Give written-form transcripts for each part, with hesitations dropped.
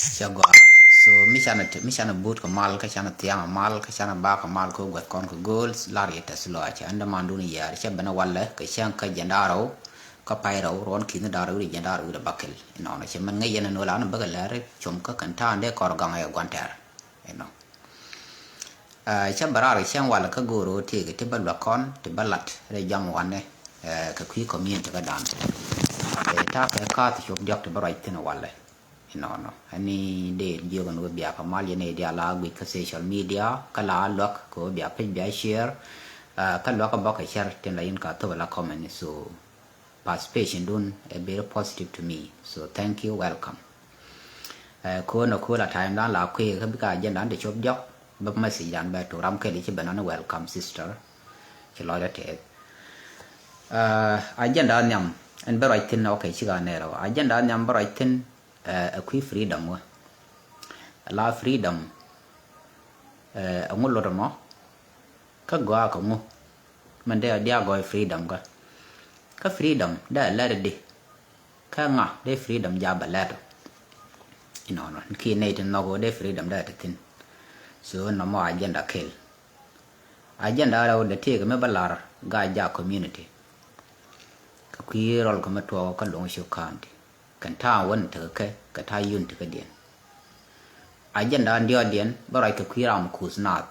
Chagwa. So michana boot kamal kachana tiang mal kachana ba kamal ko got kon ko goals lari ta slo acha anda manduni yar cha bana walla kachang ka jandaro ka pairo ron kin daro ri jandaro da bakel ino na cheman ngay yana no lan bagal lare chom ka kanta ande kor gang ay gwantar ino cha barar chang walla ka goro ti ke bal kon te balat re jam wanne ka kwi community ka dan ta ka ti chop diak te barai tin walla no ani de jogan wo bia ka mal yene dia la wi ka social media kala lok ko bia pe bia share ka lok ba ka share ten la in ka to la comment so participation dun very positive to me so thank you welcome ko no ko la time dan la kwe ka bi ka jen dan de chop jok ba ma si dan ba to ram ke li chi banana welcome sister chi lo da te agenda nyam en ba right tin okay chi ga ne ro agenda nyam ba right tin a qui freedom wa la freedom ngul lo mo ka gwa ko mo man de dia go freedom ka freedom da la de ka nga de freedom ja ba la ino no ki ne tin no go de freedom da tin so no mo agenda kel agenda ra de te me balar ga ja community ka qui rol ko ma to ka long shu kanti kan ta won ta ka ta yun ta dien agenda ndio dien barai ka kwiram ku snat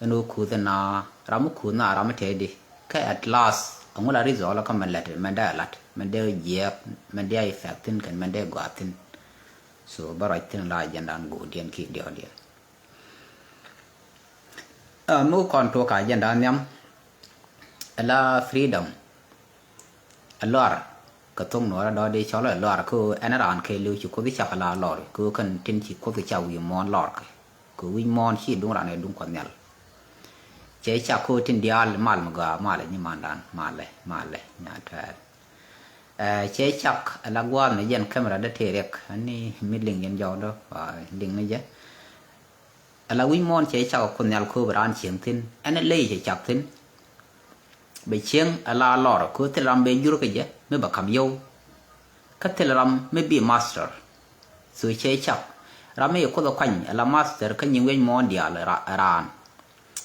eno ku na ram ku na ram te di ka at last angula rizol ka man lat man da lat man de ye man de effectin kan man de gwatin so barai tin la agenda go dien ki ndio dien mu kon to ka agenda nyam la freedom alor ka tong no da de chola lor ko anaran ke lu chu ko bi cha la lor ko kan tin chi ko bi cha wi mon lor ko wi mon chi dung ran dung kon nyal che cha ko tin dial mal ma mal ni mandan male nya ta che chak la gwa ne yen camera da te rek ani midling yen jaw do ding ne je ala wi mon che cha ko nyal ko bran chieng tin ana le che chak tin be chieng ala lor ko te ram be juro ke je me ba kam yo ka te ram me bi master so che chak ram me ko do kwan ala master ka nyi wen mon dia la ran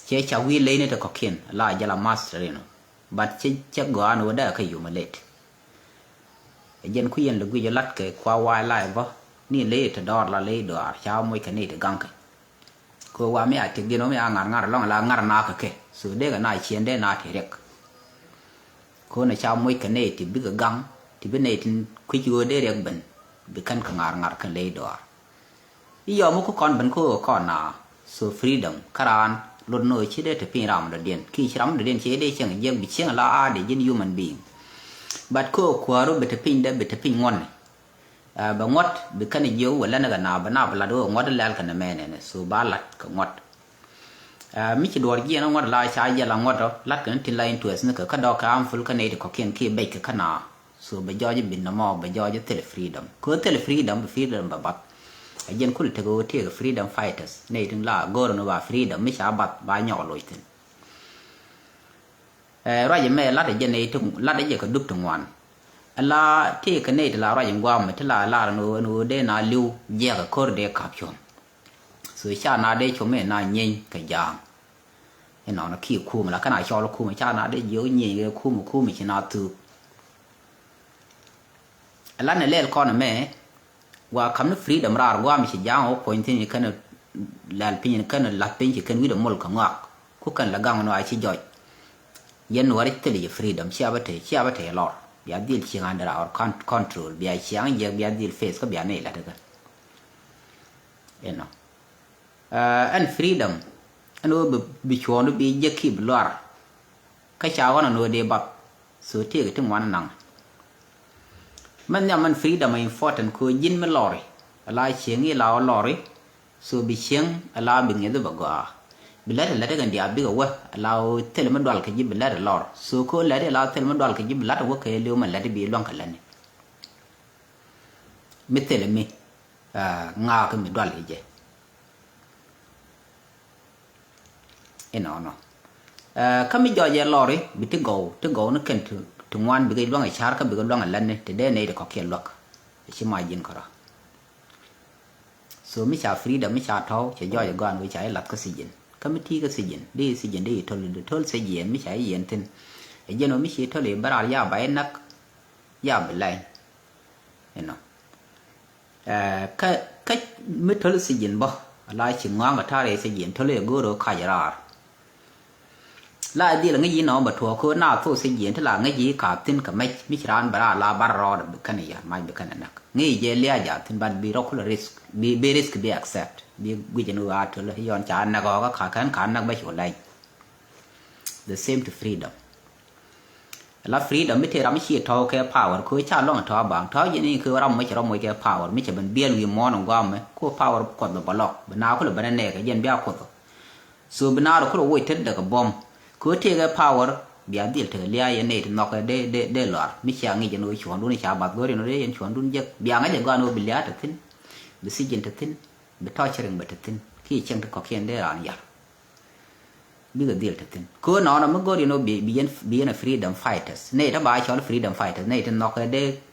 che cha wi le ne te ko kin la ja la master no but che go an wo da ka yu ma let jen ku yen lu gu je lat ke kwa wa lai ba ni le te dor la le do ar cha mo ka ni te gang ko wa me a te gi no me a ngar long la ngar na ka ke so de ga na chien de na te rek ko na cha moi ka ne ti bi ga gang ti bi ne tin ku ju de rek ben bi kan ka ngar kan le do i yo mo ko kon ben ko na so freedom karan lon no chi de te pin ram da den ki ram da den che de cheng yeng bi cheng la a de jin human being but ko ro be te pin de be te pin ngon ba ngot bi kan yo wala na ga na ba la do ngot lal kan me ne so ba lat ka ngot mi ci dor gi na ngot la cha ya la ngot lat kan tin la interest ne ka do ka am ful ka ne ko ken ki be ka na so be joje bin na mo be joje tele freedom ko tele freedom ba bat ajen kul te go te freedom fighters ne tin la go no ba freedom mi cha bat ba nyo lo tin ra je me la de je ne tum la de je ko dup tungwan ala te ka ne la ra je ngwa me te la no de na liu je ka kor de ka chon so cha na de cho me na nyin ka yang eno na ki ku ma la kana cho lo ku ma cha na de yo nyin ge ku mi chi na tu ala ne le ko na me wa kam no freedom ra wa mi chi yang o point ni kana lal pin kana la pin chi kan wi do mol ka ngak ku kan la gang no ai chi joj yen wari te li freedom chi abate lor bia dil chi under our control bia chiang ye bia dil face ko bia ne la de eno and freedom ano bi chono bi jeki blor ka cha wana no de bab so te ke tin wan nang man ya man freedom is important ko yin me lori ala chieng yi la lori so bi chieng ala bi nge do baga bi la la de gan dia bi wa ala tel ma dol ke ji bi la lor so ko la de la tel ma dol ke ji bi la wo ke le ma la de bi lon ka la ni mi tel mi nga ke mi dol je eno no kami joje lori bi to go no ken to ngwan bi ga ai char ka bi ga long lan ne te de ne de ko ke lok chi ma jin kara so mi cha freedom mi cha thau che yo gan we cha lat ka si jin committee ka si jin di thol se yen mi cha yen tin e jeno mi chi thol e bara ya ba nak ya belai eno ka mi thol si jin bo la chi ngang ka thare si jin thol e go ro kha ya la di là ngay gì nó mà thua khô nào thôi xây dựng thế là ngay gì cả tin cả mấy mấy chuyện bà la bà rò được cái này mai được cái này ngay gì lia giả tin ban bị rocks risk bị risk bị accept bị quy trình nuôi thôi là yon trả nó có khả năng mấy chỗ này the same to freedom là freedomไม่ใช่เราไม่เชื่อทอแค่ power คือชาล่องทอบางทออย่างนี้คือเราไม่ใช่เราไม่แค่ power ไม่ใช่เป็นเบี้ยวิมอนของว่าไหมคือ power กดแบบบล็อกเป็นน้าเขาเลยเป็นแน่ก็ยันเบี้ยกดส่วนเป็นน้าเราเขาเลยวิ่งทิ้งเด็กกับบอมcứ thế cái power bây giờ thì lia yên này thì nó cái để lọt mấy cha nghĩ cho nó chuẩn luôn cha bạc rồi nó đấy yên chuẩn luôn giấc bây giờ ngay giờ nó bị lia thật tin bị xí chân thật tin bị thoi chơi bị thật tin khi chân thật có khen đấy là gì bây giờ deal thật tin cứ nó mới có nó bị là freedom fighters nàyถ้า bài cho nó freedom fighters này thì nó cái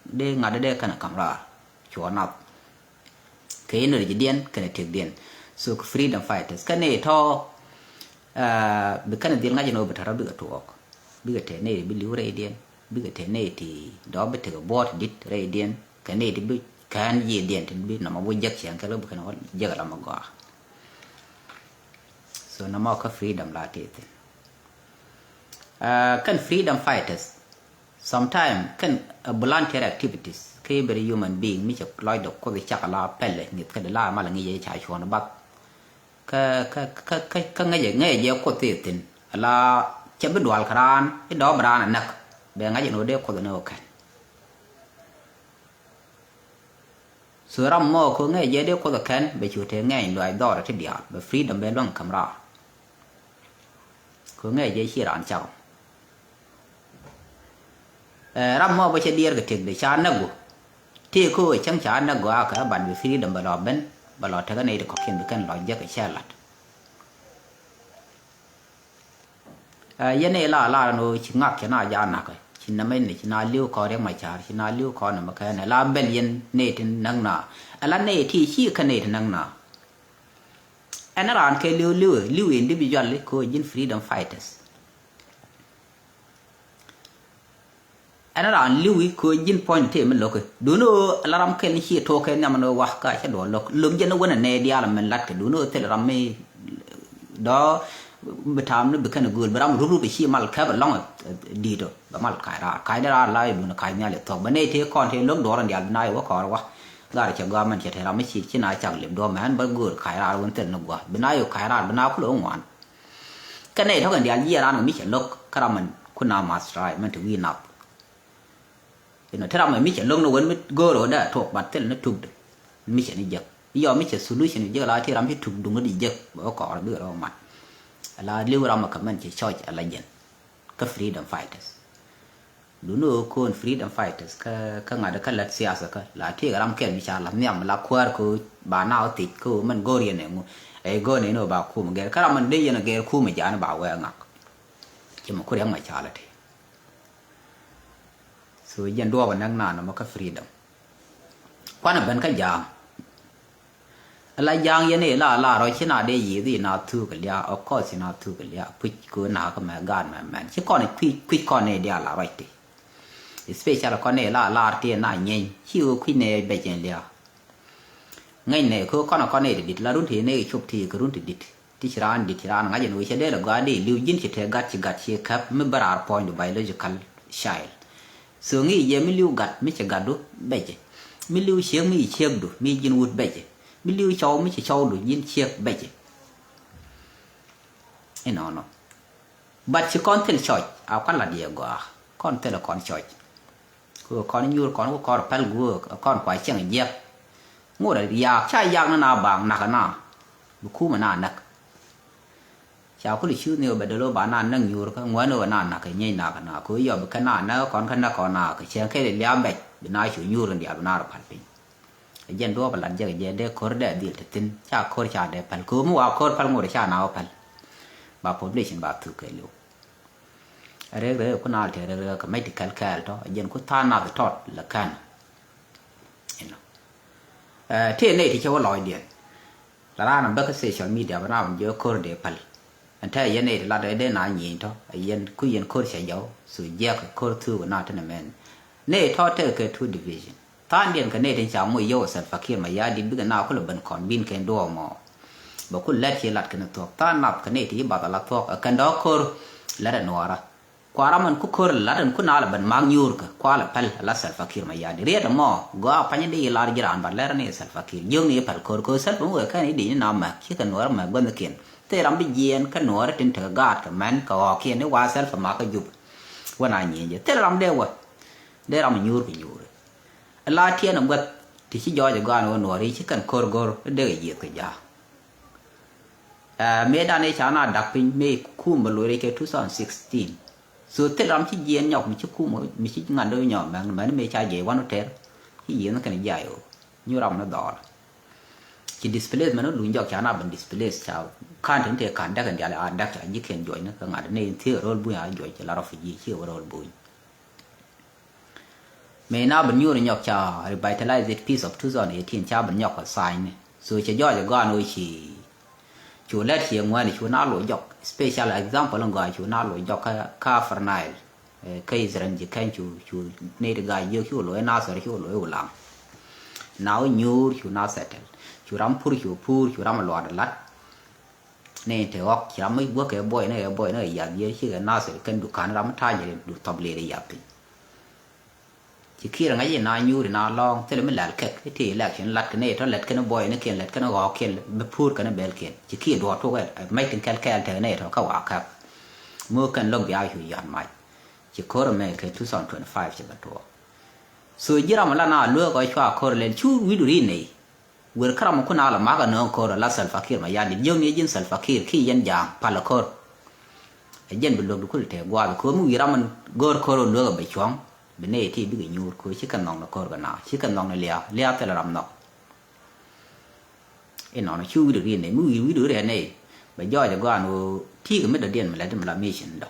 để ngã để cái nào cầm ra chuẩn nào cái này là điên cái này thiệt điên so freedom fighters cái này thôi bukan dia ngaji no betara bi atuok bi te ne bi liu radian bi te ne ti do be te bot dit radian kan ne ti bi kan ye dian tin bi na ma bo jak chen ka lo bukan wa jak la ma go so na ma ka freedom la ti kan freedom fighters sometimes kan volunteer activities ke be human being mi chak loi dok ko bi chak la pelle ni ka de la ma la ngi ye cha chon ba cái ngay giờ có tiền tin là chỉ biết đoán khán cái đó mà là nặc để ngay giờ nó đều có được nó cái sửa ram mò có ngay giờ đều có được cái bị chủ thể ngay loại đó là cái điều bị freedom bên luôn cầm ra có ngay giờ chỉ làm chào ram mò bây giờ đi cái tiền để trả nợ thì cô chẳng trả nợ cả bạn bị freedom bên đó bên bà lọt cái này được có khiến được cái loại giấc cái xe lật cái này là nó chỉ ngắt cái nào giá nặng rồi chỉ nằm bên này chỉ nào liu có đấy mà trả chỉ nào liu có nằm cái này là bên yên này thì năng nà là này thì chỉ cái này thì năng nà anh nói cái liu individual ấy có yên freedom fighters anh nói liu có yên point thì mình lo cái đúng rồi là làm cái này chỉ thôi cái này mà nó quá cái đó lo lùm dân nó vẫn là này đi làm mình lát cái đúng rồi thì là làm mấy đó bữa tham nó bị cái nó gửi bữa làm rút bị chi mal cái bữa long đi rồi bữa mal cái đó là lại nó cái nhà lệ thuộc bên này thì còn thì lúc đó là nhà này quá khó quá gà chỉ gà mình chỉ thấy làm mấy chi này chẳng liệm đó mà anh bữa gửi cái ra luôn tiền nó quá bên này cái ra bên nào cũng lỗ ngoan cái này thằng nhà gì ra nó mới chỉ lúc cái là mình kun nào mà strike mình thử ghi nạp thì nó thế nào mà mới chỉ lúc nó vẫn mới gửi rồi đã thuộc bát tiền nó thuộc được mới chỉ đi giật giờ mới chỉ solution đi giật lại thì làm cái thuộc đúng nó đi giật bữa cỏ là bữa đó mà là liu ra mà comment chỉ cho là gì cái freedom fighters đúng rồi con freedom fighters cái ngày đó cái lật xe sao cái là khi cái làm kiện bị trả làm nhầm là qua cái bà nào tịt cái mình go riêng này ấy go này nó bảo khu mà cái làm mình đi là cái khu mà trả nó bảo về ngạc chỉ mà khu đấy mà trả là thế rồi dân đua vào năng nào nó cái freedom quan là bên cái dạng là giang ye này là rồi chứ nào để gì thì nào thu cái lia of course nào thu cái lia quick cứ nào cái mà gan mà chứ con này quick con này dia là vậy thì special con này là tiền này nhanh chiêu quick này bây giờ lia ngay này cứ con này thì là đúng thì này chụp thì cứ đúng thì đi tiran ngay giờ nuôi sẽ để là gà đi lưu dính chỉ thấy gắt chỉ khắp mới bảo point biological child so nghĩ giờ mới lưu gắt mới chỉ gắt đúng bây giờ mới lưu xiên mới xiên được mới dính wood bây giờ mới lưu cháu mới chỉ cháu được nhiên chiếc bây giờ ấy nó but chỉ con tên chọi áo con là địa quả con tên là con chọi con như con có pel gua con quái chẳng dẹp ngồi đấy giặc chai giặc nó nào bằng nặc nào khu mà nặc cháu có lịch sử nhiều bây giờ bạn ăn nâng nhiều cái ngoái nữa nàn nặc cái nhây nặc nào cứ giờ cái nàn nó con nào cái chén cái để liam bạch bên này chủ nhiều rồi địa bên nào phải dân đua vào lần giờ dân để khơi để đi tin cha khơi cha để phật cứ mua khơi phật mua để cha nào phật bà population bà thử cái liệu rồi có nào thì rồi cái mấy cái cái đó dân có than nào thì thoát là can thế này thì cho lòi điện là ra nằm đất social media mà làm giờ core để pal anh thấy yên này là để nãy nhìn thôi yên cứ yên core sẽ giàu sự giác core thứ của nó thế này men này thọ theo cái two division ta điền cái này đến chào mới yêu sản phát hiện mà ya đi biết nào có là bên còn bin cái đồ mà bảo cứ lết chỉ lát cái nó thuộc ta nạp cái này thì bảo là thuộc cái đó core là để nuora qua ra mình cứ core là để cứ nào là bên mang nhur cái qua là pal là sản phát hiện mà ya đi riết mà go apa như đi là giran bảo là này sản phát hiện dương này pal core sản đúng rồi cái này đi nào mà chỉ cần nuora mà bên kia thế làm bị giên cái nuora trên thờ gạt cái man cái họ kia nó qua sản mà cái giúp qua này nhỉ thế làm đều rồi để làm nhur cái nhur là thiên ông vật thì chỉ do cho gan nó chỉ cần core gor để cái gì cái giá mấy đàn này chả nào đặc biệt mấy khu mà lối cái 2016 rồi thế làm chỉ giên nhọc mình chỉ khu mình chỉ ngàn đôi nhỏ mà mấy cha dễ quá nó thế cái gì nó cái này dài rồi như lòng nó đỏ chỉ display mà nó lùi dọc chả nào bằng display chào khanถึง thế khan đã cần giờ là đã chả như khen giỏi nó cái ngàn này thì rồi bùi à giỏi chỉ là rồi gì chứ rồi bùi mấy nào bên nhau nhọc chả revitalize piece of 2018 chả bên nhọc ở sign rồi chỉ do cho gan rồi chỉ chủ lết thì ngoài này chủ nào lối dọc special example là gọi chủ nào lối dọc ca farnile cây dần chỉ khen chủ này được gọi nhiều chủ lối nào sẽ chủ lối u lăng nào nhiều chủ nào settle chủ ram ram loạt lát này thì học chỉ ram mấy bữa cái boy này giờ giờ chỉ cái nào sẽ khen được khán ram thay vậy được tập lệ để yapin chỉ khi là ngay gì nào nhiều thì nào long thế là mình làm cái thì là chuyện lật cái này thôi lật cái nó boy nó kia lật cái nó gõ kia phun cái nó bel kia chỉ khi đọt thôi mấy tiếng kel thế này thôi các bạn khác mua cần lông bị ai hiểu dọn mày chỉ có là mấy cái 2025 chỉ bắt đầu rồi giờ mà là nào lừa cái choa có lên chú video này vừa khá mà con nào là má cái nó có là sal fakir mà gia đình dương này dân sal fakir khi dân giang palakor dân bị lừa được cái thế qua có mua gì ra mình gor có lừa bị choáng bên này thì bị nhur coi chỉ cần nòng là coi cái nào chỉ cần nòng là lia thì là làm nòng cái nó chui được điên này mũi đứa này bây giờ cho con nó thì cái mấy đứa điên mà lại làm mission đâu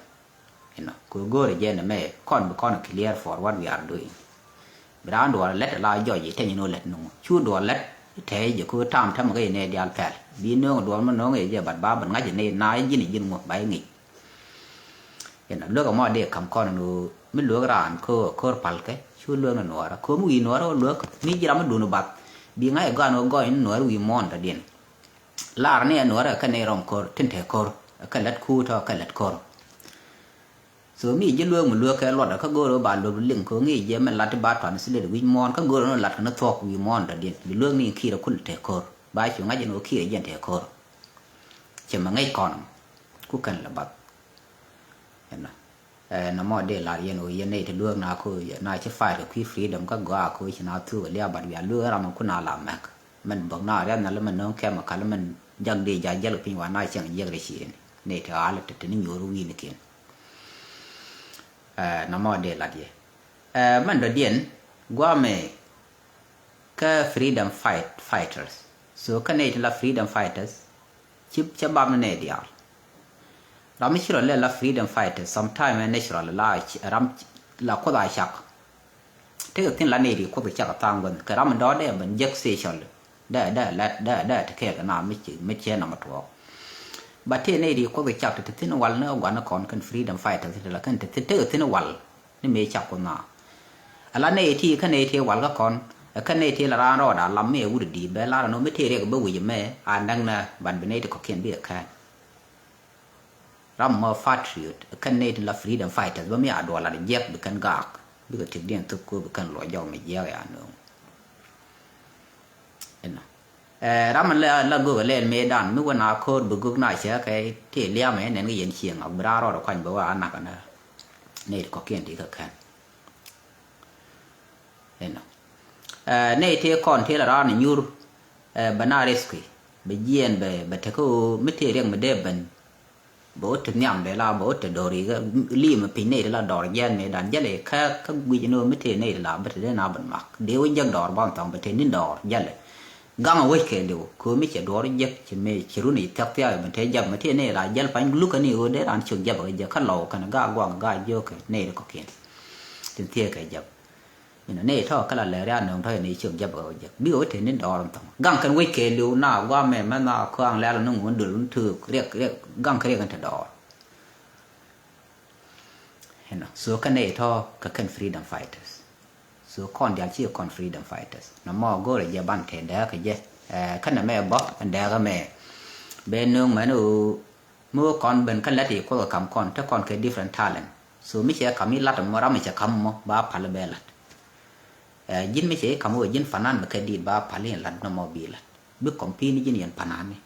cái nó coi gọi là gì này con clear for what we are doing bây giờ đồ let là do gì thế như let nó chui đồ let thế giờ coi tham cái này đi alpha biến nó đồ mà nó cái gì bật ba bật ngay cái này nãy gì này một bài nghỉ cái nó lúc mà để cầm con nó mình lừa ra anh có pal cái chú lừa nó nói ra có mũi nói ra lừa mi chỉ làm đồ nó bắt bị ngay gan nó gọi nó nói uy mon ra điện là này nói ra cái này rom có tin thế có cái lật khu thôi cái lật có rồi mi chỉ lừa cái lọt là các gỗ nó bàn đồ link có nghĩ gì mình lật ba toàn sẽ để uy mon các gỗ nó lật nó thuộc uy mon ra điện bị lừa này khi nó cũng thế có bài chúng ngay nó khi là thế có chỉ mà ngay còn cũng cần là bắt nó mà để lại yên này thì lương nào cô này chỉ phải được khi freedom các gã cô chỉ nào thưa lia bật việc lừa ra mà cô nào làm mắc mình bằng nào đấy là mình nó kém mà cái mình dần đi dài dài được pin vào này chẳng dễ để xí này thì là tự nhiên nhiều ruin kia nó mà để lại mình đã điền qua mẹ cái freedom fighters so cái này là freedom fighters chip bám này đi Ramishro la freedom fighter sometime natural la ram la ko da shak te tin la ne ri ko ta tang gon ka ram do de ban jek station da te ke na mi che na ma to ba te ne ri ko ta te tin wal na gwa na kon kan freedom fighter te la kan te tin wal ni me chak ko na ala ne ti kan ne te wal ga kon kan ne te la ra ro da lam me wu di be la no me te re ga ba wi me an dang na ban be ne te ko ken bi ka ram ma patriot kan ne la freedom fighters ba mi ado la de bi kan gak bi ga tik den to ko bi kan lo jaw me je ya no ena ram la go le me dan mi wana ko bu gu na che kai ti lia me ne ngi yen chiang a bra ro kwan ba wa na kana ne ko kien ti ka kan ena ne te kon te la ra ni nyur bana rescue be yen be te ko mi te riang me de ban bố trực nhầm để là bố trực đồ thì li mà pin này là đỏ gen này đàn giá này các quy nó mới thế này là mới thế nào bận mặc nếu dân đỏ bao tòng mới thế nên đỏ giá này găng ở cái điều cứ mới chỉ đỏ giấc chỉ mới chỉรู้này theo theo mình thấy giờ mới thế này là giá phải lúc cái này để ăn trường giờ bây giờ khăn lẩu cái nó gà quàng gà vô cái này là có kiện tiền thiệt cái giờ này thôi cái là lẽ ra nó thôi này trường chấp ở giờ biết thế nên đó làm gang cái quay kề liu nào qua mẹ mà nào khoang lẽ là nó muốn được thử riêng gang cái cái đó hiểu không số cái này thôi cái freedom fighters số con dia chỉ con freedom fighters nó mò go là giờ ban thế đó cái gì cái này mẹ bóc anh đẻ cái mẹ bên nương mà nó mua con bên cái lát thì có cầm conถ้า con cái different talent số mấy cái cầm lát mà ra mấy cái cầm mà ba phá bè lát jin mấy cái cầm ở jin phán ăn mà cái đi ba phá lên lát nó mò bì lát biết compete jin yên phán ăn này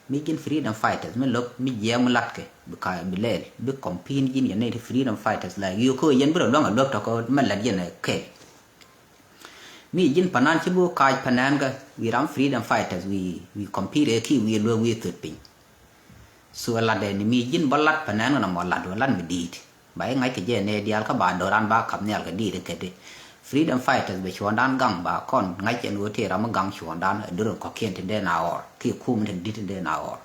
mấy jin freedom fighters mấy lúc mấy giờ mà lát cái bị cái bị lệ biết compete jin yên này thì freedom fighters là yêu cô jin biết rồi đó là có mà là jin này cái mi jin phán ăn chứ bố cái phán ăn cái we run freedom fighters we compete khi we lo we tự pin so la de ni mi jin balat panan na mo la do lan mi dit bai ngai ke je ne dial ka ba do ran ba kham ne al ka di ke de freedom fighters be chuan dan gang ba kon ngai chen wo the ram gang chuan dan dur ko kien tin de na or ki kum tin dit de na or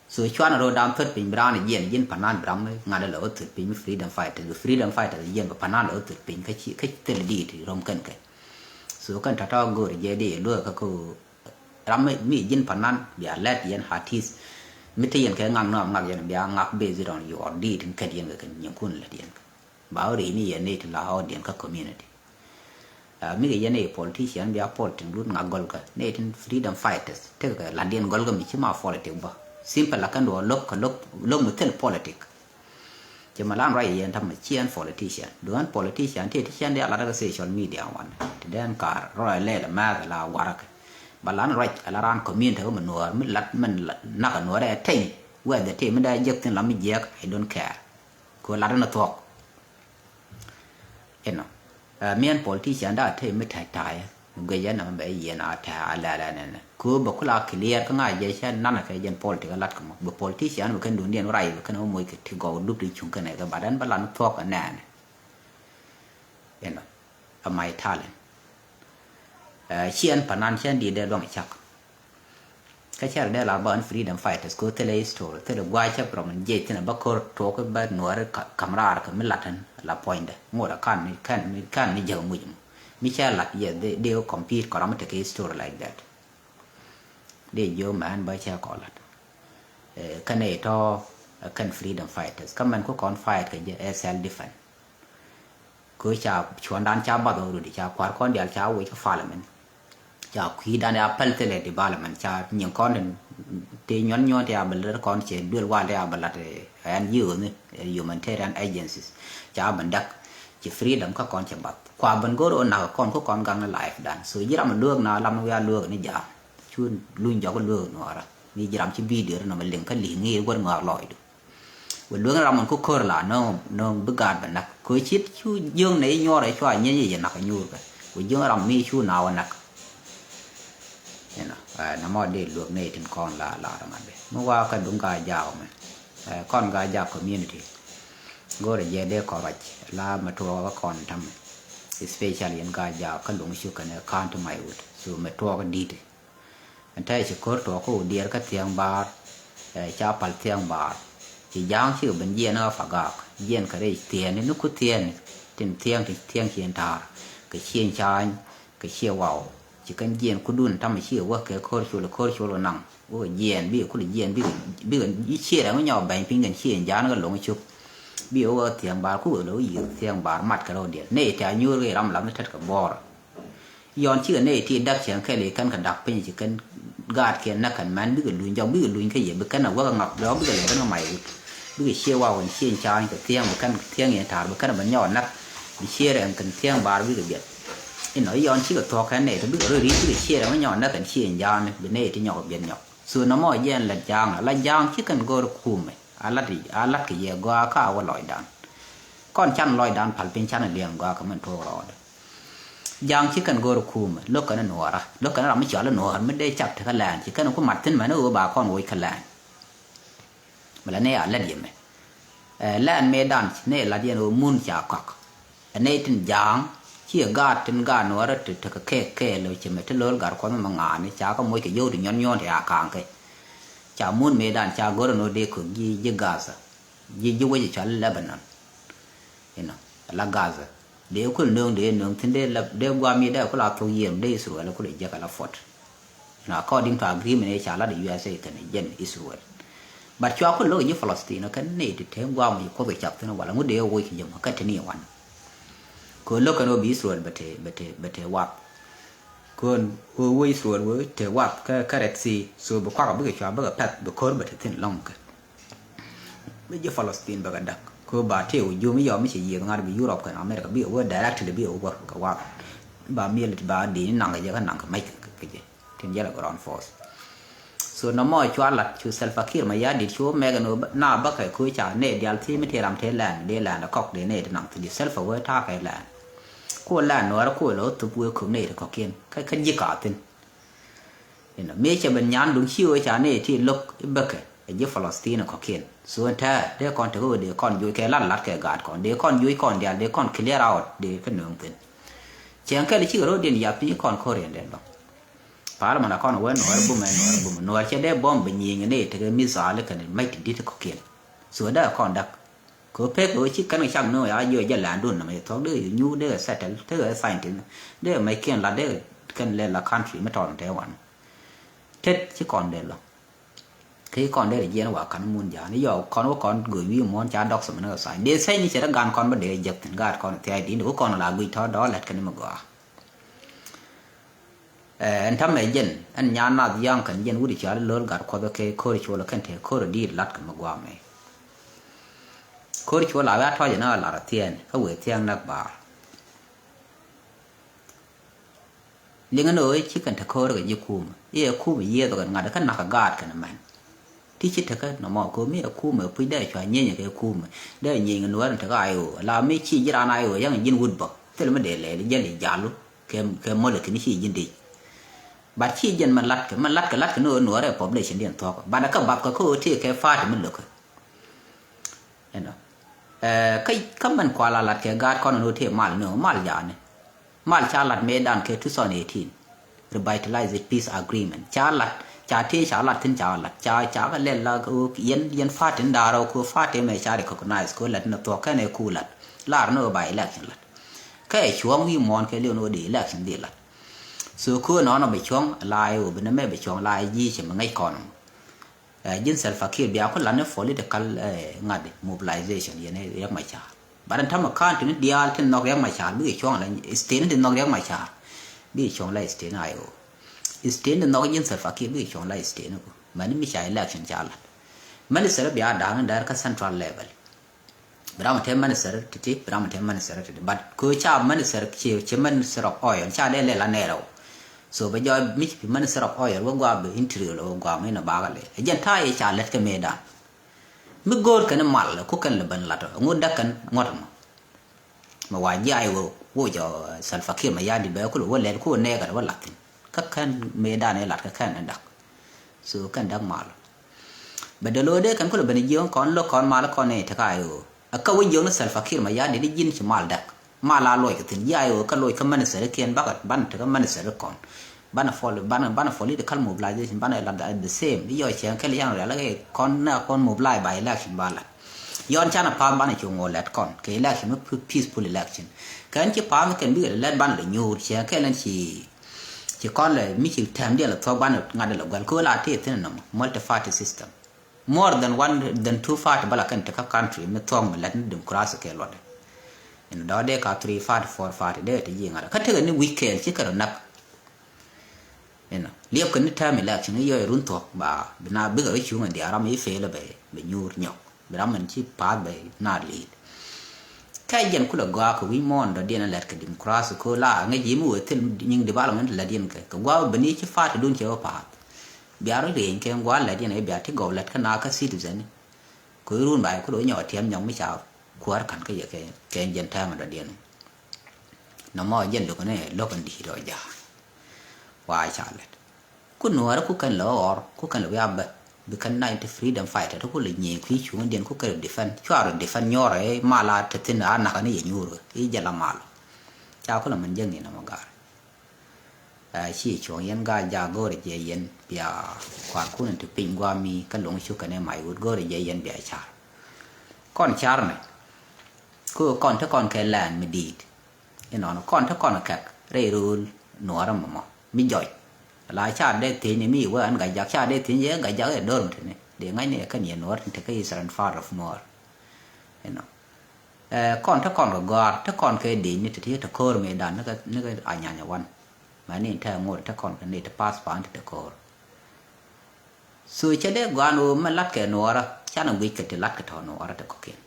so chuan ro dam thot pin bran ni jin panan bram nga de lo thot pin freedom fighters yen ba panan lo thot pin ka chi ka te di ti rom kan ke so kan ta ta go je de lo ka ko ram mi jin panan ya let yen hatisไม่ที่ยังแค่งังนอกงักยังเบียงักเบสิรอนอยู่อดีถึงแค่เดียนกันยังคุ้นละเดียนบ่าวรีนี่ยันนี่ถึงลาวเดียนก็คอมมูนิตี้มีก็ยันนี่ politician เบียพอลถึงรุ่นงักกอลกันนี่ถึง freedom fighters เท่ากับลันเดียนกอลก็มีชื่อมา politics บ่ simple ละกันดูลบมือเท่า politics จะมาล้างไรยันทำมาเชียน politician ดูอัน politician ที่เชียนเดียร์ละก็ social media วันที่เดินการรอยเล่ละแม่ละวาระบาลานไรอะไรร้านคอมมิวนิตี้มันนัวมันลัดมันนักนัวได้ทิ้งเว้ยแต่ที่มันได้ยกถึงลำมีเยอะ I don't care กูลัดนั่นตัวเห็นไหมเมียน politician ได้ที่ไม่ถ่ายตายกูยันน่ะมันไปยันถ่ายอะไรนั่นกูบอกกูลาเคลียร์ก็ง่ายยัยเช่นนั่นน่ะแค่ยัน politics ลัดกันบอก politician มันแค่ดูเนี่ยอะไรมันแค่เอามวยที่กูดูดีชุ่มกันไหนก็บาดนั้นบาลานตัวกันแน่เห็นไหมเอาไม่ท่าเลยเชียนพนันเชียนดีเดลองชักก็เชื่อได้ลาบอนฟรีดัมไฟท์สกูเทเลสโตร์เทเลวายชักประมาณเจ็ดที่นั่นบักโคร์โตก็แบบหน่วยคำราก็ไม่หลัดทันลาพอยน์เดงวดขั้นนี่เยอะมุ่งไม่ใช่หลัดเยอะเดียวคอมพิวต์ก็เราไม่ได้สโตร์ like that เดียวเยอะมันไม่ใช่ก่อนหลัดคะแนนต่อกันฟรีดัมไฟท์ก็มันก็คอนไฟท์กันเยอะเซลดิฟันก็จะชวนด้านชาวบ้านดูดิชาวควาร์คอนเดียร์ชาววิจฟาร์ลมันจะคุยด้านอัปเปิลเทเลดิบาลมันจะยังก้อนเตียนย้อนที่อัปเปิลก้อนเช่นด้วยว่าที่อัปเปิลอะไรอันยูนี่ยูมันเทเรนเอเจนซี่จะบันดักจะฟรีดัมก็ก้อนฉบับความบันก็รู้นะก้อนก็ก้อนกังไลฟ์ดันส่วนยี่รามันเลือกนะลำเวลาเลือกนี่จะช่วยลุยจากก็เลือกนัวละนี่ยี่รำชิบีเดือดนะมันเลี้ยงก็เลี้ยงงี้ก็งอลอยดูวันเรื่องเรามันก็เคยละน้องบึกการบันนักเคยชิดช่วยยื่นในย่ออะไรช่วยเนี่ยยังนักยูกันวันยื่นเรามีช่วยนาวนักเนี่ยนะน้ำมันเดือดลวกในถึงก้อนละประมาณนี้เมื่อว่ากันดุงกายยาวมั้ยก้อนกายยาวคอมมูนิตี้ก็เลยเยอะเด็กขอรัชลามาทัวร์ก็ก้อนทำ especially กายยาวก็หลงชุกกันเนี่ยข้ามทำไมอุดสู่มาทัวร์ก็ดีเลยอันที่จะก็ทัวร์ก็เดียร์ก็เตียงบาร์เจ้าปัลเตียงบาร์chỉ giang chịu bệnh viện nó phải gặp viện cái đấy tiền nên nó có tiền tiền tiền thà cái tiền trái cái chiều vào chỉ cần viện có đun trong cái chiều qua cái khôi chiều là nặng cái viện bị có viện bị cái chiều đó nó nhỏ bệnh pin cái chiều giá nó lỏng chút bị ở tiền bạc cũng ở đâu nhiều tiền bạc mặt cái đâu điện này thì như cái làm nó thật cả bòย้อนชื่อเนี่ยที่ดักเสียงแค่เลยกันกันดักเป็นchỉ cần gạt kiaนักกันมันbiết lùi nhau biết lùi cái gì biết cái nàoว่าngọc đó biết là cái nào mày biết chia vào còn chia trái cái tiếng một căn tiếng hiện thảo biết cái nào mình nhỏ nát bị chia rồi cần tiếng bà biết được biết cái nóiย้อนชื่อตัวcái này thì biết rồi đi biết chia rồi nó nhỏ nát cần chia hiện ra này bên này thì nhỏ bên nhỏส่วนน้ำมันยันละจางที่กันก็รู้คุ้มไหมอาลัดกี่เยอะกว่าข้าวลอยดันก้อนชั้นลอยดันผันเป็นชั้นเลี้ยงกว่าก็มันโทรรอดยางที่กันโกรคุมโลกกันหนัวละโลกกันเราไม่เจาะแล้วหนัวไม่ได้จับถึงขลานที่กันก็มัดถึงมันเอาบาก้อนโวยขลานมาแล้วเนี่ยละเดียมแล้วอันเมดันเนี่ยละเดียนมุนจากกักอันนี้ถึงยางที่กาดถึงกาดหนัวแล้วถึงแค่เลยใช่ไหมถึงเลิกกาดความมันงานนี่จากก็มวยกับโยถึงย้อนที่อาคางแค่จากมุนเมดันจากโกรโนเด็กคือยี่กาซยี่ไว้จะฉันแล้วแบบนั้นเห็นไหมละกาซ để có nương để nương thiên để là để qua mi để có là thâu yếm để Israel là có để giá cả là phật na according to agreement ấy trả là để USA cái này dân Israel but cho có lỗi như Palestine nó cái này thì thêm qua mà có việc chặt thế nó bảo là muốn để quay cái mà cái thế này hoàn có lúc nó bị Israel bete wap còn quay Israel với te wap cái Red Sea so bữa qua cái bữa cho bữa pet bữa còn bete thiên long cái bây giờ Palestine bữa đặc có bà theo dù mấy giờ mấy chỉ gì ngay bị Europe cái America bị over directly bị over cái wap bà miền bà đi nặng cái cái nặng cái mấy cái gì thiên gia là ground force so nó mọi chuyện là chú Salva Kiir mà giá đi chú mẹ cái nó na bắc cái cuối trả nè dial thì mới làm thế là để là nó cọc để nè nặng thì Salva với tha cái là cô là nó cô nó tụi vui cũng nè có kiên cái gì cả tin nên mấy cái bên nhàn đúng chiều trả nè thì lúc bắc cái gì Palestine có kiên so ta để con thử để con vui cái lăn lát cái gạt con để con vui con dial để con clear out để cái nương tin chẳng cái gì rồi điện giáp thì con Korean đến đó para mana kon wen no che de bomb nyi ne te mi sa le kan mai ti te ko ken so da kon dak ko pe ko chi kan chang no ya yo ya lan dun na me thok de nyu de settle te sign tin de mai ken la de kan le la country ma ton te wan tet chi kon de lo cái con đây là gì nó bảo cắn muôn giá nếu giờ con gửi vi món chả đọc xong nó sai để xây như thế đó gan con mà để dập thành gạt con thì ai đi nữa con là gửi thọ đó là cái mà gọi anh thăm mày dân anh nhà nào giang cần dân uống đi chả lớn gạt qua cái khơi chua là cái thế khơi đi lát cái mà gọi mày khơi chua là vậy thôi chứ nó là tiền cái quỷ tiền nạp bà liên cái nơi chỉ cần thắc khơi cái gì cùm ý cùm gì rồi ngài đã cái nạp gạt cái nàyที่ชิดเถอะหนอมอกูไม่คู่เหมือนพูดได้ช่วยเนี่ยอย่างเงี้ยคู่เหมือนได้ยิงกันว่าเถอะไอ้โอเราไม่ชี้ยีราไอ้โอยังยินวุ้นบอกแต่เราไม่ได้เลยยันเลยยาลุแค่มอเลยคือนี่ชี้ยินดีบัดชี้ยันมันลัดกันหนัวได้ผมได้เช่นเดียวกันบัดนั้นก็บัดก็คือที่แค่ฟาดมันเหลือเห็นไหมก็มันกว่าลัดแค่การก่อนนู้นที่มาเนื้อมาหยาเนี่ยมาชาลัดเมดานแค่2018 revitalize peace agreement ชาลัดchả thế chả lặt thân chả cái lên là yên phát đến đà đâu cứ phát đến mấy chả để recognize cứ lặt nó to cái này cool lặt là nó bài election lặt cái chuông vi mòn cái liệu nó để election đi lặt sự cứ nó bị chuông lại ở bên nó bị chuông lại gì chỉ mà ngay còn dân Salva Kiir béo có là nó political ngặt mobilization vậy này rất mấy chả bạn thăm mà can thì đi al thì nó rất mấy chả bị chuông là state thì nó rất mấy chả bị chuông lại state này state nó cái dân Salva Kiir bị chọn lại state nó mà nó mới chạy election trả lại mà nó sẽ bị áp đảo đến cái central level Bram thêm mà nó sẽ thì Bram thêm mà nó sẽ thì but cứ cha mà nó sẽ chỉ mà nó sẽ oil cha đây là nè đâu so bây giờ mình mà nó sẽ oil và qua bị interior và qua mấy nó bạc lại dân Thái cha lết cái mê đa mình gọi cái nó mal là cũng cần là bên lạt ngôn đắc cần ngót mà ngoài dài vô cho Salva Kiir mà dài đi béo cũng là lết cũng nè cái đó lạt các khăn mê đa này lạt các khăn này đặc số khăn đặc mal bây giờ lối đấy kan có là bên dưới con mal con này thế cái ở cái dưới nó Salva Kiir mà giá để đi nhìn chỉ mal đặc mal là lối cái tiền giá ở cái lối cái mình sẽ kiên bắt ban cái mình sẽ còn ban follow đi cái mobilization ban là the same đi rồi chẳng cái liang là cái con mobilize by election ban là yon chana pam ban chung ngồi lẹt con cái election nó peaceful election cái anh chỉ pam cái biết là lẹt ban là nhiều chẳng cái là chỉ con là mấy chỉ tham dia là thọ ban được ngành là gần cứ là thế nào multi party system more than two party bala kan ta country me thong là democracy ke lo in đó để cả three party four party để thì gì ngara cái thứ này weekend chỉ cần nắp nên liệp cái tham election này rồi run thuộc bà na bây giờ cái chuyện này đi aram ấy phê là be nhur nhọc be ram mình chỉ pa be na lead cái dân cũng là qua cái món đó điên là cái democracy cô là ngay gì mua thêm nhưng development là điên cái qua bênนี้chỉ phát đun chéo pa biar rồi điên cái qua là điên này biar thì gọi là cái nào cái citizen cứ run bài có đối nhỏ thêm nhóm mấy cháu qua cảnh cái dân tham mà điên nó mò dân được cái này lo cần đi rồi giờ vài chả lệ cứ nói đó cứ cần lỡ cứ cần lỡ bây bukan na into freedom fighter ko le nyi ku chu ndien ko kare defend charo defend nyore mala tetin ana kan ye nyuru i jala mal cha ko la man jeng ni na magar chi chu yen ga ja go re je yen bia kwa ku ntu ping gwa mi kan long chu kan mai ud go re je yen bia cha con char này ko con ta con ke lan me dit nó conถ้าconแขกเรื่อยๆหนัวรำมั่งมีจ่อยหลายชาติได้ทีนี่มีว่าอันไก่ยักษ์ชาติได้ทีเยอะไก่ยักษ์เดิมทีนี่เดี๋ยวไงเนี่ยก็เนี่ยหนัวถึงก็อิสระฟาร์ฟมัวconถ้าconก็กอดถ้าconเคยดีนี่ที่ถ้าโคร์เมดันนั่นก็อันยันวันมานี่ถ้างดถ้าconกันนี่ถ้าพาสปอร์ตที่โคร์สุดจะได้กวนมันลัดแกหนัวละฉันเอาวิกที่ลัดกระถอนหนัวละแต่ก็เก่ง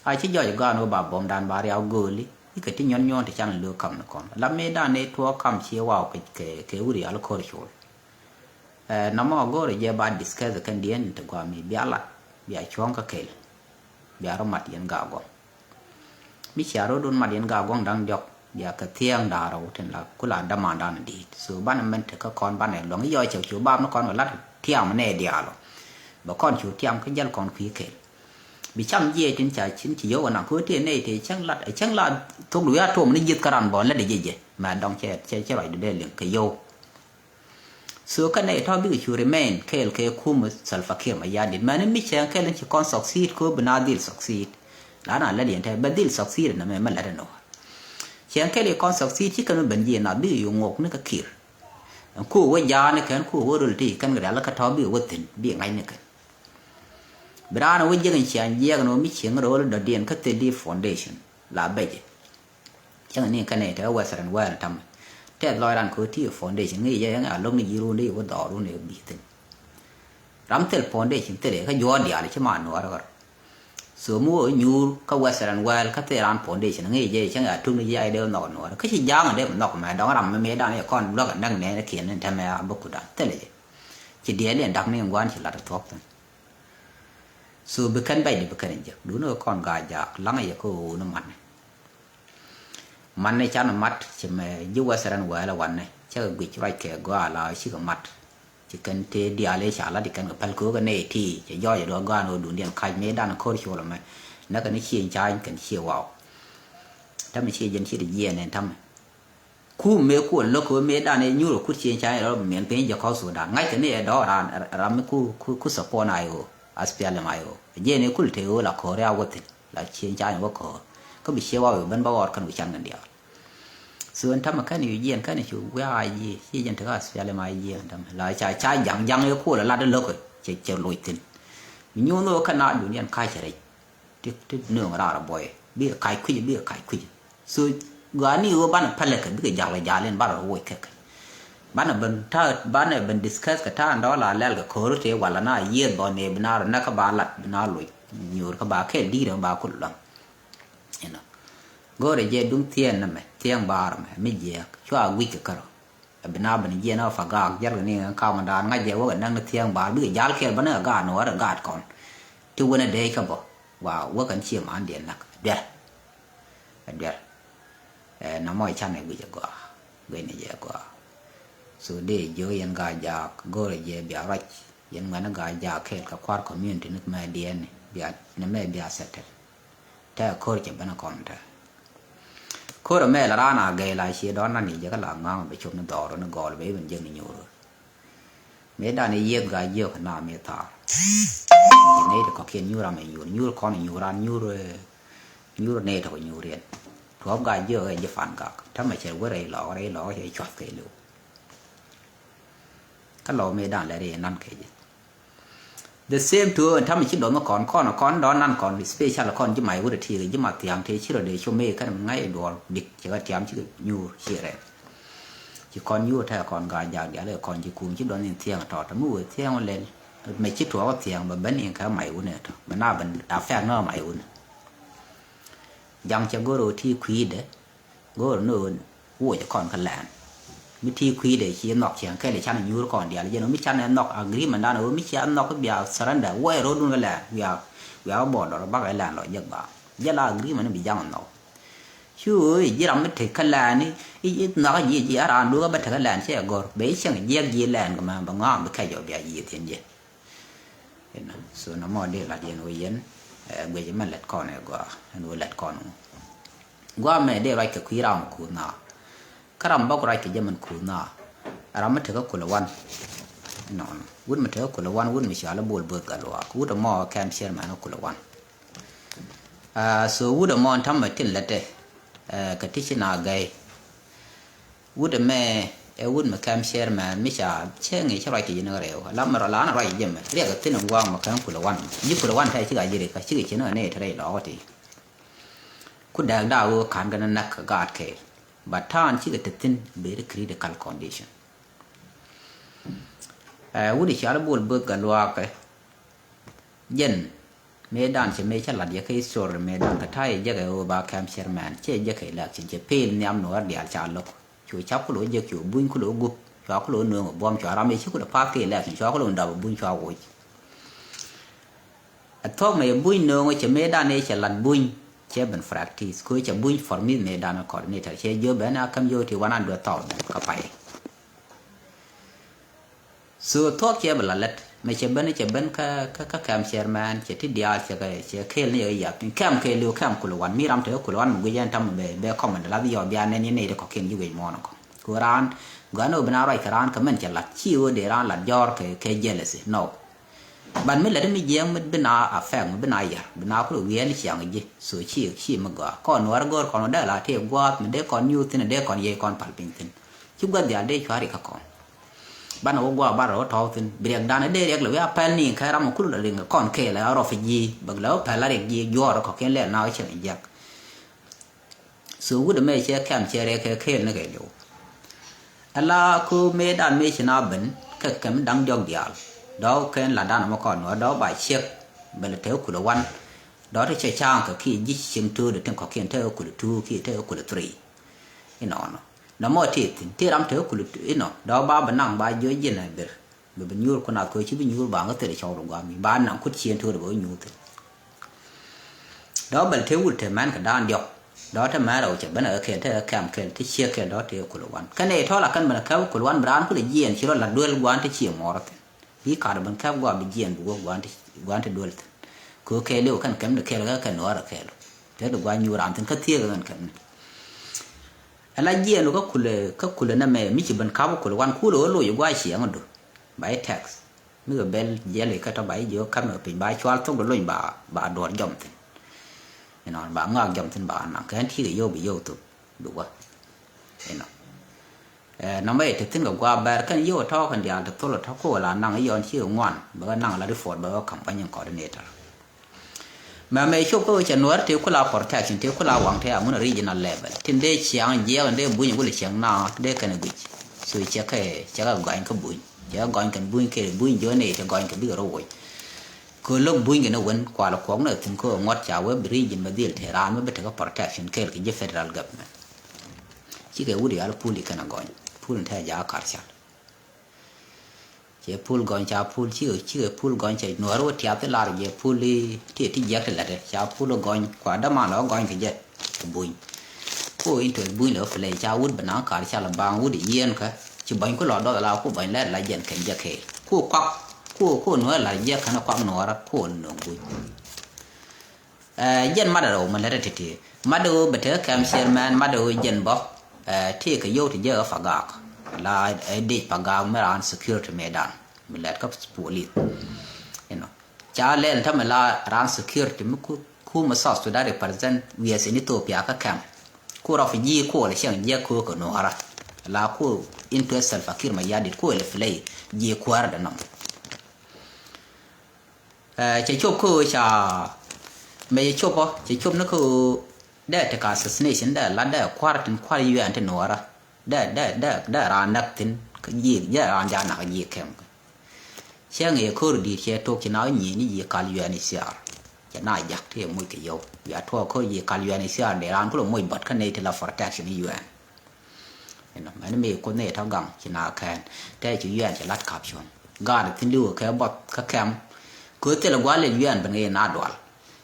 ไอ้ที่ย่อยกวนบาบอมดันบาร์ยาวกูลี่นี่ก็ที่ย้อนที่ฉันเลือกคำนักคนแล้วเมดานในทัวร์คำเชี่ยวว่าเกอุริอัลโคร์ชัวน้ำมันก็เลยจะบาดิสคัสกันเดียนถึงกว่ามีเบียร์ละเบียร์ช่วงก็เคลเบียร์มัดยันกากงมิเชียร์โดนมัดยันกากงดังยกเบียร์ก็เที่ยงดาเราถึงละกุหลาบดำมันดานดีส่วนบ้านมันถึงก็คอนบ้านไหนหลวงย่อยเฉียวบ้านนักคนก็ลัดเที่ยงมันแน่เดียวหรอกบอกคอนชิวเที่ยงก็ยันคอนคุยเคลบิช่างเย่จนใจชิ้นที่โยกันนะคือที่นี่ที่ช่างลัดทุกเรื่องทุ่มนี่ยึดกระดานบอลแล้วเดี๋ยวเย่มาดองเช่ไรเดี๋ยวเรื่องก็โยส่วนกันในท่อบิชูริเมนเคลคุมสัลฟาเคมายาดิมันไม่ใช่เคลที่คอนสักซีดคือบนาดิลสักซีดแล้วนั่นแล้วเดี๋ยวแต่บัดดิลสักซีดนั่นมันอะไรเนาะเชียงเคลคอนสักซีดที่กันเป็นยีน่ะบิอยู่งกนี่ก็ขีดคู่ว่ายาเนี่ยกันคู่ว่ารุลที่กันก็แล้วก็ท่อบิว่าถึงบิไงเนี่ยกันเวลาเราวิ่งกันเชียงเยี่ยกันเราไม่เชียงเราเราเดียนก็ติดดีฟอนเดชั่นลาเบจช่างนี้กันเนี่ยแต่ว่าสันว่าทำแต่ลอยรันคือที่ฟอนเดชั่นนี่ยังลงในยีรูนี่ว่าดอรูนี่บีตินรำเตลฟอนเดชั่นเตลก็ย้อนเดียร์เลยใช่ไหมหนูอะไรก็สมมติยูก็ว่าสันว่าก็เตรันฟอนเดชั่นนี่ยังช่างทุ่งนี่ยังเดิมหนอนหนูก็ใช่ยังเดิมหนอกมาดองรำไม่ได้เนี่ยก้อนบล็อกนั่งเนี่ยเขียนนั่นทำไมบุกดันเตลเลยจะเดียร์เนี่ยดักนี่วันที่หลัดทบตันส่วนบุคคลไปดิบุคคลนี้จะดูนึกก่อนกายจากหลังไอ้ก็น้ำมันในชั้นมัดใช่ไหมยูว่าสารวัตรละวันเนี่ยเชื่อกุยไรแก่ก็อะไรชื่อกับมัดจะกันเทเดียเลยฉาละดิกันกับพัลกูกันในที่จะย่อยจะดูก็โนดูเดียนใครไม่ได้นักโคตรชัวร์ละไหมนักกันนี่เชี่ยงใจกันเชี่ยวเอาถ้าไม่เชี่ยงยันเชี่ยงเยี่ยเนี่ยทำคู่เมื่อคู่แล้วคู่ไม่ได้ในยูหรือคู่เชี่ยงใจเราเหมือนเป็นจะเข้าสู่ด่านง่ายกันนี่ดอรำไม่คู่สปอนไอโออาสเปียลมาโอเย็นนี่คุลเทโอละคอเรียวัดละเชียงใจว่าคอก็มีเชื่อว่าเป็นบ่าวกันวิชันกันเดียวส่วนทำมาแค่นี้เย็นแค่นี้ชูว่าไอ้ยี่ยันถึงอาสเปียลมาเย็นทำหลายใจยังเลยคู่ละลาดเลิกเจ้าลอยตินมีโยนโลขนาดอยู่เนี่ยใครจะได้ที่เนื้อราบ่อยเบี้ยใครคุยเบี้ยใครคุยส่วนกว่านี้ว่าบ้านพันเลยกันเบี้ยยาเล่นบ้านเราโวยแค่บ้านเป็นถ้าบ้านเป็นดิสคัสกับท่านดอลลาร์แล้วก็โคตรเทวันละน่าเยี่ยมบอลเนี่ยเป็นอะไรนักบาลัดเป็นอะไรอยู่กับบาแค่ดีเรื่องบาคุลลังเห็นไหมก็เลยเจดุงเทียนนั่นไหมเทียนบาร์ไหมไม่เยี่ยช่วยวิกก็รู้เป็นอะไรเป็นเยี่ยน่าฟังกากยัดกันนี่ข้าวมันดานง่ายเยี่ยว่ากันนั่งเทียนบาร์บี้ยาแค่บ้านเนี่ยกาหนูอะไรกาดก่อนทุกวันเดียวเขาบอกว่ากันเชี่ยมันเดียนนักเดี๋ยวน้ำมันชั้นไหนวิจกว่าเว้นเยอะกว่าสุดเดียวยันกายจากก็เลยเบียร์ไรยันมันกายจากแค่กับควาดคอมมิวนิตี้นึกมาเดียนเบียร์นั่นไม่เบียร์เสร็จแต่โคตรจะเป็นก่อนเถอะโคตรแม่ละร้านอะไรหลายเชียร์ดอนนั่นนี่จะก็หลังงานไปชมนั่นต่อแล้วนั่นก่อนไปเป็นยังนี่อยู่เลยเมื่อด้านนี้เยี่ยมกายเยี่ยมขนาดเมตาอย่างนี้เด็กก็เขียนยูราไม่อยู่ยูราคอนยูรานยูเนทก็ยูเรียนพร้อมกายเยี่ยมจะฝันกับถ้าไม่ใช่ว่าอะไรหล่อจะชอบเกลือก็เราไม่ได้เลยนั่นแค่ the same ตัวถ้าไม่คิดโดนมาก่อนข้อนดอนนั่นก่อน special ก่อนยิ่งใหม่วุฒิทียิ่งมาเตรียมที่ชื่อเราเดี๋ยวช่วงเมย์ก็ง่ายดอดิกจะก็เตรียมชื่อยูเชื่ออะไรที่ก่อนยูถ้าก่อนการอยากเดี๋ยวเลยก่อนที่คุมคิดโดนเที่ยงต่อแต่มือเที่ยงวันเล่นไม่คิดถั่วก็เที่ยงแบบเป็นเองแค่ใหม่วุฒิเนี่ยมันน่าเป็นอาแฟนน่าใหม่วุฒิยังจะก็รู้ที่คุยเด้ก็นู่นวัวจะก่อนกันแหลนมิธีคุยเดี๋ยวเชียนนอกเชียงแค่เดี๋ยวฉันอยู่ก่อนเดี๋ยวยันมิชันนอกอักรีมันได้นะมิชันนอกก็เบียร์สรันเดอร์ว่ารู้นู่นกันแหละเบียร์บอดเราบักไอ้แหลนเราเยอะบ้ายันละอักรีมันไม่ยังนอกช่วยยี่เราไม่ถึงกันแหลนนี่อีนอกยี่อะไรดูก็ไม่ถึงกันแหลนใช่ก่อนเบี้ยเชียงยี่แหลนก็มาบางงานไม่แค่จะเบียร์ยี่เทียนยี่เห็นไหมส่วนน้ำมันเดี๋ยวละเดี๋ยววิญญาณเบี้ยมันเล็ดก่อนเนี่ยก็นูเล็ดก่อนว่าไม่ได้ไรกับคุยเราไม่คุ้นนะข้ารำบอกไรที่จะมันคุ้นนะเราไม่ถือก็คนละวันนอนวุ้นไม่ถือคนละวันวุ้นไม่เชื่อแล้วบูดเบิกกันหรอกวุ้นมอแคมเชียร์มันคนละวันส่วนวุ้นมอทำมาทิ้งละเด้ cái tích nào gay would mẹ would mà cam share mà mấy cha che nghĩ cho lại thì nó đều lắm mà lá nó lại gì mà riêng cái tin quang mà cái của quan giúp của quan thay chứ cái gì đấy cái chứ cái nó này thay đó thì could đang đào khán cái nắp gạt cái but than chứ cái tin very critical condition would đi chả buồn bực cái loa cái dân Medan che me chala dia kai sor medan ka thai je ga ba cam chairman che je kai lak che pel nyam no ar dia cha lo chu chap ko lo je chu buin ko lo gup cha ko lo no bom cha ra me chi ko pa ke lak cha ko lo nda buin cha ko athok me buin no che medan ne che lan buin che ben practice ko che buin for me medan coordinator che jo bana kam yo ti 100,000 ka pai so thok che bala letไม่ใช่เบนก็แคมเชียร์แมนเช่ที่เดียร์เช่เคลนี่อยากแคมเคลิวแคมกุลวันมีรำเถอะกุลวันมุกยันทำเบคอมมันแล้วที่ยอดยานนี่เด็กก็เขียนอยู่ในมอนก็กุรานกุรานเป็นอะไรกุรานก็มันจะหลัดชิวเดรานหลัดยอร์เคเจลสิ no บันไม่เลยไม่เยี่ยมมันเป็นอาแฝงมันเป็นอะไรเป็นอาคือเวียนเสียงยี่สุชีมันก็ก่อนวัวก่อนได้ละเทียบว่ามันได้ก่อนยูทินได้ก่อนเย่ก่อนปัลปิงทินชุบกันเดียร์ได้ช่วยกันก่อนบ้านเราว่าบ้านเราท้อสินเบียงด้านเดียกเลยว่าแผ่นนี้ใครรำคุ้นเลยก็ก่อนเคแล้วเราฟิจีบางแล้วแผ่นละเด็กยียัวเราขอแค่เล่นน้อยเฉยยักสู้ก็ไม่เชื่อแคมเชื่อเรื่องเคนั่นก็อยู่อะไรคือไม่ด้านไม่ชนะบินก็แค่มันดังยองเดียวดอกแค่หลานด้านมาก่อนว่าดอกใบเชือกเป็นเท้าขุดวันดอกที่ใช้ช่างก็ขี้ยิ่งเชื่อมตัวเด็กทั้งขอแค่เท้าขุดทูขี้เท้าขุดตรีนี่นอนน้ำมันที่รำเถอะคุณอินเนาะดาวบ้าบันนังบ้าเยอะยิ่งเลยเบอร์เป็นยูร์คนอาเคยชิบยูร์บางก็เตะชาวโรงงานมีบ้านนังคุดเชียนเถอะแบบยูร์ดาวบันเทวุฒิเถอะมันก็ด้านเดียวดาวถ้าแม่เราจะเป็นเขียนเถอะแคมเขียนที่เชียร์เขียนดาวเถอะคุณวันกันเนี่ยท่อละกันมันเขาคุณวันร้านคุณเยี่ยนชิโร่ละด้วยวันที่เชียร์มอร์ที่ขาดมันเขาว่าเป็นเยี่ยนบัววันที่ด้วยคือแค่เลี้ยวกันกันแค่แล้วกันนัวละแค่แล้วเถอะวันยูรานถึงก็เที่ยงกันอะไรเยี่ยนก็คุณเลยนั่นแม่มิจิบันข้าวคุณวันคู่เลยลุยว่าเสียงกันดูใบแท็กซ์เมื่อเบลเยี่ยเลยก็ต้องใบเยอะครับเมื่อเป็นใบชวลต้องโดนลุยบ่าโดนย่อมถึงนี่นอนบ่างอกย่อมถึงบ่าหนักแค่ที่โยบโยตุดูว่านี่นอนน้องไม่ถึงกับว่าแบบกันโยท่อกันเดียวแต่ตัวเราท่อคู่ละนั่งย้อนชื่องวนแบบว่านั่งละดิฟอร์ดแบบว่าคัมปันยังคอร์ดิเนเตอร์mà mấy chỗ có chân nuốt thì có là protection thì có là hoàng thế muốn regional level thì để chiang dễ để bùi những cái chiang nào để cái này bùi rồi chắc cái gọi cái bùi chắc gọi cái bùi chỗ này thì gọi cái bữa rồi cứ lúc bùi cái nó vẫn qua là khoáng nữa thì có ngót cháo với region mà deal thì ra mới biết cái protection cái federal government chỉ cái uri là pool cái nó gọi pool thế giá cả sao chế pool gọi cha pool chỉ pool gọi chạy nửa rồi thì áp là cái pool thì giác là đấy cha pool gọi quả đâm mà nó gọi cái gì bùi cô into bùi nữa phải lấy cha út bên nó cả cha là bang út yên cả chỉ bánh có lọ đó là cô bánh là dần cái giác hệ cô nữa là giác cái nó quăng nửa ra cô nửa bùi dân mà đầu mà lấy thì mà đầu bật thế cam chairman mà đầu dân bóc thì cái vô thì giờ ở phà gạc là đi phà gạc mới là security medan mình lấy các police cha lên thằng mình là ran security mới khu mà sao sudah represent VS ini Ethiopia các camp khu ra Fiji khu là xem giờ khu cái nó ra là khu interest fakir mà giờ đi khu là phải giờ khu ra đó chỉ chụp khu cha mấy chụp á chỉ chụp nó khu để cái assassination để là để quarantine UN thì nó ra để ra nắp tin cái gì để ra nhà nào cái gì kem xem người khu đi chơi tôi chỉ nói gì như gì Indonesia chỉ nói giặc thì mỗi cái dâu giờ thua khu gì Indonesia để làm cũng là mỗi bật cái này thì là protection UN mà nó mấy con này thao găng chỉ nào khen để chỉ UN chỉ lát cặp chọn gà được tin lưu cái bot cái kem cứ thế là quá lên UN bên cái nào đó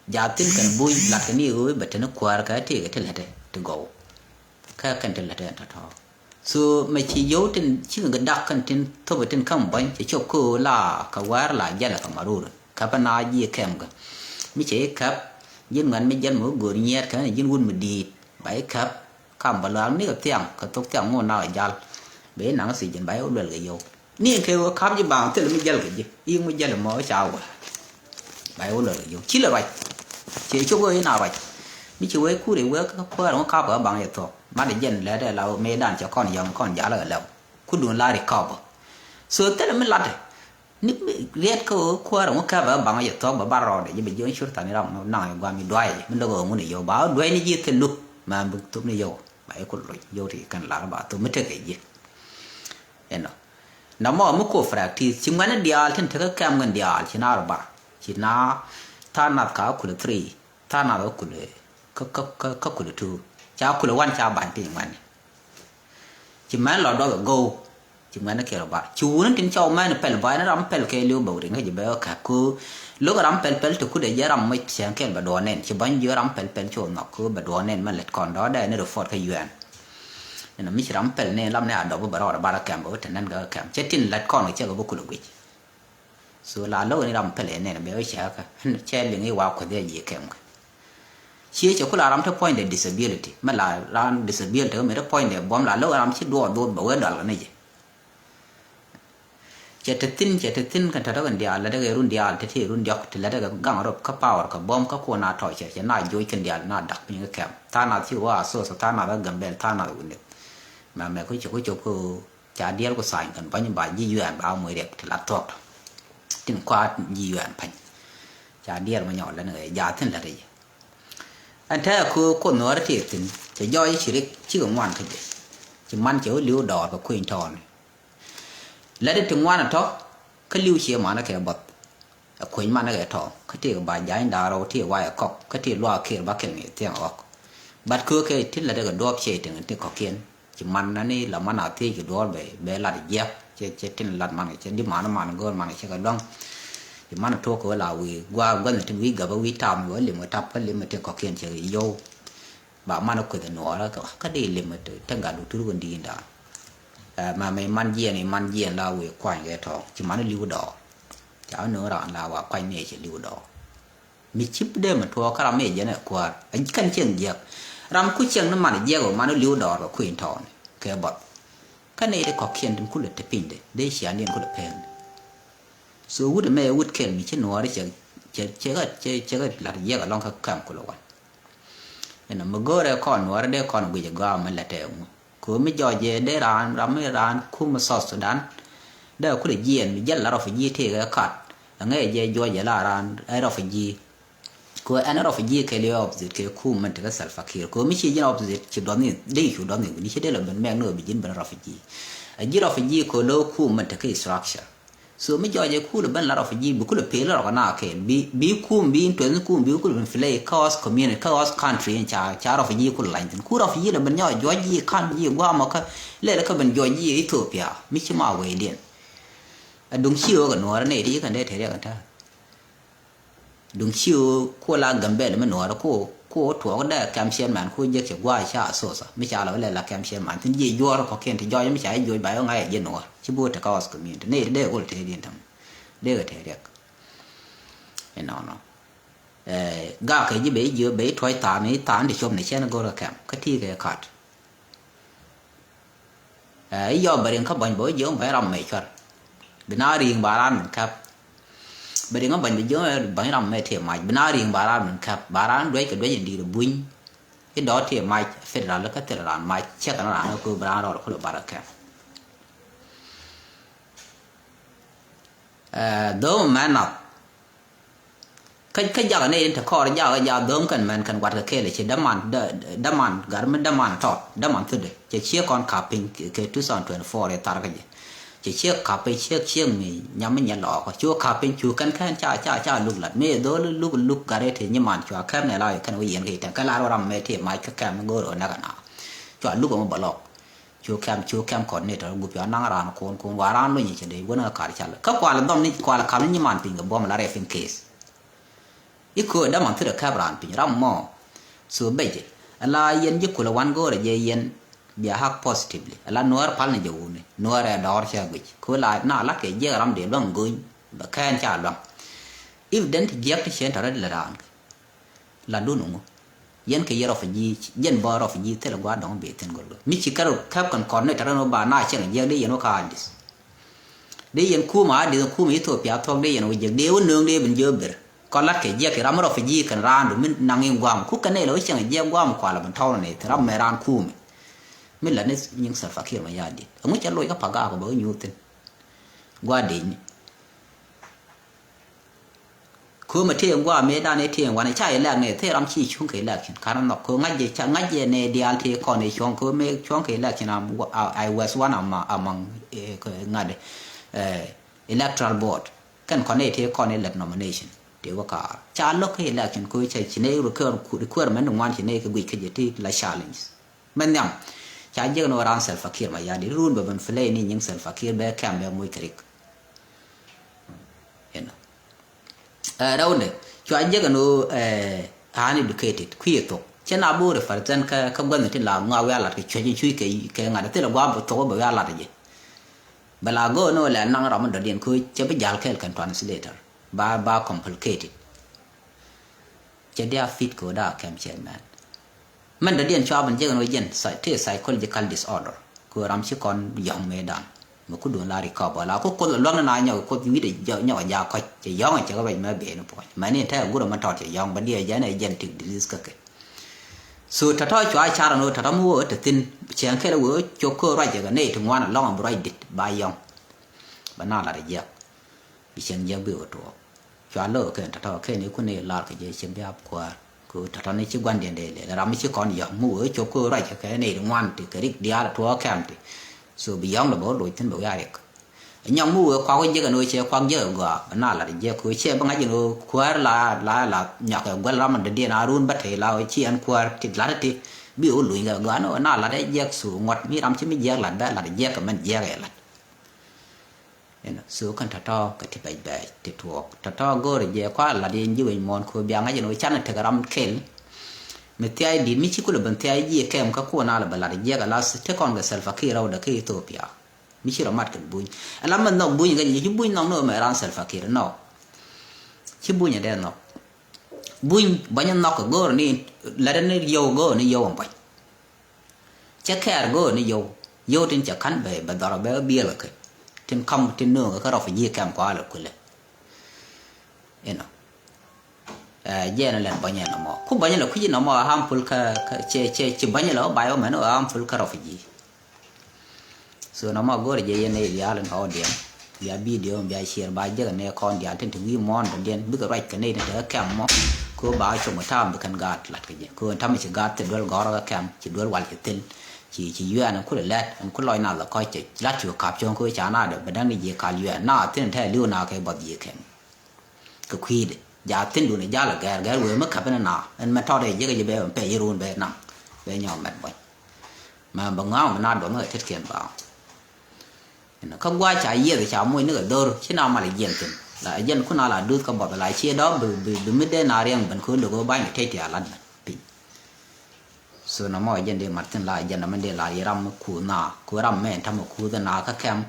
giờ tin cái bui là cái này ơi bật nó qua cái thì cái là đấy to go cái là đấy thôi so mấy chị dấu trên chỉ cần đặt cái trên thôi trên không bánh chỉ chụp cô là cái quá là giờ là cái mà rồi cái bên nào gì kem cái mấy chị cấp dân ngân mấy dân mỗi người nhét cái này dân quân mình đi bảy cấp không bao lâu cái tốt tiếng ngon nào giờ bé nắng xì dân bảy ôn được cái dấu nè cái khám như bằng tức là mấy dân cái gì yên mấy dân là mới chào bảy ôn được cái dấu chỉ là vậy chỉ chụp cái nào vậy mi chỉ với khu để với có nó cao ở bằng vậy thôi mà để dân lấy để là mấy đàn cho con giá là lâu khu đồn la để cao so thế là mình lát nít riết có khoa nó cao ở bằng vậy thôi bà rồi để bây giờ sửa thành nó nãy qua mi đuôi mình đâu có muốn nhiều báo đuôi này gì thì lúc mà bực tụi này nhiều vậy còn rồi nhiều thì cần là bà tôi mới thấy cái gì em nó mà một cô phải thì chúng mình đi al thì cái cam gần đi al chỉ nào bà chỉ nào ta nạp cả kule 3 ta nạp kule các kule 2 cha kule 1 cha bản tiền mình chỉ mình là đó là go chỉ mình nó kêu là bà chú nó tin cho mình pel vai nó làm pel cái liu bầu thì cái gì bây cả cứ lúc làm pel thì cứ để giờ làm mấy sáng cái bà đồ nên chỉ bao giờ làm pel cho nó cứ bà đồ nên mà lệch còn đó đây nó được phốt cái yuan nên là mình chỉ làm pel nên làm này đó bà rồi bà là kèm bầu thì nên cái kèm chết tin lệch còn cái cái kule quỷ so là lâu này làm pel này là bây giờ cái chơi liền cái wow cái gì kèm chia cho kula làm theo point de disability mà là làm disability mà theo point de bom là lâu làm chỉ đua bảo vệ đó là này gì chết tin kan thada kan dia la daga run dia te ti run diak te la daga gang ro ka power ka bom ka ko na thoi che na joy kan dia na dak pin ka kam ta na ti wa so ta na da gambel ta na gun mà mẹ có chỗ cha dia ko sai kan ban ba ji yuan ba mo de te la tok tin qua ji yuan pan cha dia ma nhỏ là người già thân là gì anh thấy cô nói thì chỉ do chỉ biết chỉ có ngoan thôi chỉ man chỗ liu đỏ và queen thòn lấy được tiếng ngoan là thôi cái liu xìa mà nó kẹo bật queen mà nó kẹo thò cái tiếng bài giải đào rồi thì vài cọc cái tiếng loa kia bắt cái này tiếng ọc bắt cứ cái thích là cái đốp xìa tiếng cọc kiên chỉ man nó này là man nào thì cái đốp về là để dẹp chỉ tiếng lật man chỉ đi mà nó gom man chỉ cái đông thì mà nó thua của là vì qua gần thì vi gặp vi tam với liền một tập cái liền một tiếng có kiên chơi vô bảo mà nó cười thì nó là cái đi liền một thằng cả đủ thứ còn đi đó mà mày man diên là vì quay cái thọ chỉ mà nó lưu đỏ cháu nữa làว่าquay mẹ chỉ lưu đỏ mi chip đây mà thua cái làm mẹ vậy này qua anh cần chuyện gì làm cứ chuyện nó mà nó dễ mà nó lưu đỏ và quên thọ cái bật cái này để có kiên thì cũng được tập pin đấy để xả liền cũng được phèn so would me would kill me chin wari che la ye ga long ka kam ko lo wa ena mo gore kon war de kon gu je ga ma la te ko mi jo je de ran ku ma so sudan de ku le yen mi jalla ro fi ji te ga kat nge je jo je la ran ai ro fi ji ko ana ro fi ji ke le opposite ke ku man te ga sal fakir ko mi chi je opposite chi do ni de chu do ni chi de la ben me no bi jin ben ro fi ji a ji ro fi ji ko lo ku man te ke structure so mi jo je ku le ben la ro fi ji bu ku le pe la ro na ke bi ku bi to ku bi ku le fle chaos community chaos country en cha ro fi ji ku la tin ku ro fi ji le ben jo ji kan ji gwa ma ka le ka ben jo ji Ethiopia mi chi ma we den đúng chiều cái nó này đi cái này thế đấy cả đúng chiều cô là gần bề mà nó cô thua cái đấy cam xiên màn cô giết chỉ qua xa số sao mấy cha là cam xiên màn thì gì do có kiện thì do mấy cha do bài ngay ở nó chứ bữa thì có cái miền này đây có thể đi thằng đây có thể đấy nó gà cái gì bây giờ bây thoái tán thì chôm này xem nó có là cam cái thi cái card do bài điện các bạn bữa giờ phải làm mấy chuyện bên nào riêng bà lan mình khắp bên đó bệnh bây giờ bệnh làm mẹ thiệt mày bên nào riêng bà lan mình khắp bà lan đuổi cái đuổi gì đi được buôn cái đó thiệt mày phải là cái thiệt là mày chắc là nó cứ bà lan đó là bà lan khắp đó mà nó cái giờ này thì khó cái giờ đốm cần quạt cái này chỉ đâm màn gar mình đâm màn thôi đấy chỉ chia con cặp pin cái 2024 để tar cái gì chỉ chiếc cặpไปchiếc mình nhắm mình nhận lọ chúa cặp bên chúa căn khan cha lúc lật mẹ đó lúc gà đấy thì nhưng mà chúa khép này lại cái nói gì cái lá đó làm mẹ thì mai cái kem ngô rồi nè cái nào chúa lúc mà bỏ lọt chúa kem còn này rồi gục năng ra nó con vả ra nó như thế đấy vẫn là cả chả các quả là đông này quả là khám nhưng mà tình cái bom là rẻ phim case ít coi đã mà thứ được khép ra tình ram mò số bây giờ là yên giúp của là one go là yên bia hak positively la nuar pal ne jawune nuar ya dor cha gich ko la na la ke je ram de long goin ba kan cha long if den je ke chen tare la ran la dunu yen ke yero faji yen ba ro faji te la gwa dong be ten gol mi chi karo kap kon ne tare no ba na chen je de yen ka dis de yen ku ma de ku mi Ethiopia thong de yen o je de won nung de ben je ber còn lát cái giặc cái ram rồi phải gì cái ran rồi mình năng in guam khu cái này là chẳng giặc guam qua là mình thâu này thì ram mày ran khu mình là nên những sản phẩm kia mà ra đi ông ấy trả lôi các phá của bao nhiêu tiền qua đến khu mà thiền qua mấy đàn này thiền qua này chạy lạc này thế ram chi chung cái lạc कारण nó khu ngay gì này đi ăn thì còn này chung khu mấy chung cái lạc nào I was one among ngay đấy electoral board kan kone te kone let nomination te waka cha lo ke election ko che chine requirement no wan chine ke gwi ke jeti la challenge men nyam cha je no ran self fakir ma ya di run ba ban fle ni nying self fakir be kam be moy krik eno rawne cha je no uneducated kweto chena bo re fartan ka gwan te la ngwa wa la ke che chui ke ngada te la gwa to ba wa la je balago no la nang ram do dien ko che be jal kel kan translator ba complicated che dia fit ko da kem chairman man do dien chwa ban je no yen psychological disorder ko ram chi kon yong medan ma ku don la ri ka ba la ko lo na nya ko wi de nya ja ko che yong che ko ba ma be no po ma ni ta gu ro ma ta che yong ba dia ja na yen tik disease ka ke so ta ta chwa cha no ta mu te tin chen ke wo cho ko ra je ga nei tu ngwan long am right dit ba yong ba na la de ya bi chen ya bi o to chwa lo ke ta ta ke ni ku ne la ke je chen ya kwa ko ta ta ni chi gwan den de le ra mi chi kon ya mu cho ko ra je ke nei ngwan ti ke rik dia la to kam ti so bi yong la bo lo tin bo ya rek nyong mu kwa ko je ga no che kwang je ga ba na la de je ko che ba nga je no kwa la nya ka gwa la man de na run ba the la chi an kwa ti la ti bi o lu ga no na la de je su ngot mi ram chi mi je la da la de je ka man je ga la so kan ta ta ka ti bai bai ti to ta ta go re je kwa la de ji we mon ko bi nga je no chan te ram kel me ti ai di mi chi ku le ban ti ai ji kem ka ko na la ba la de je ga la te kon ga self akira o da ke Ethiopia mi chi ra mat kan buñ ala man no buñ ga ji buñ no me ran self akira no chi buñ de no buñ bañ no ko go ni la de ne yo go ni yo ba che kher go ni yo tin cha kan be ba dara be bi la ke tin kam tin no ka ra fa ji kam kwa la ku le eno je na len bañ na mo ku bañ la ku ji na mo harmful ka che bañ la ba yo me no harmful ka ra fa ji so na ma gore je yene ya lan ho den ya video ya share ba je ne kon dia tin tu wi mon den bi ga right ka ne de kam mo ko ba cho ma tam kan gat lat ka je ko tam chi gat te dol goro ga kam chi dol wal ke tin chi yu an ku le lat an ku loi na la ko che lat chu kap chong ko cha na de ba dang ni je ka yu na tin the liu na ke ba je kem ko kwi de ya tin du ne ja la ga we ma kap na an ma to de je ga je be pe yirun be na be nyom mat boy mà bằng ngao mà na đó mới thiết kiện vào không qua trả gì thì trả mua nước ở đâu chứ nào mà lại diện tiền lại dân có nào là đưa các bọn lại chia đó bị mới đến nào riêng vẫn cứ được có bao nhiêu thế thì lần so nó mọi dân đi mặt tiền lại dân nó mình đi lại ram khu ram men tham một khu dân nào các kem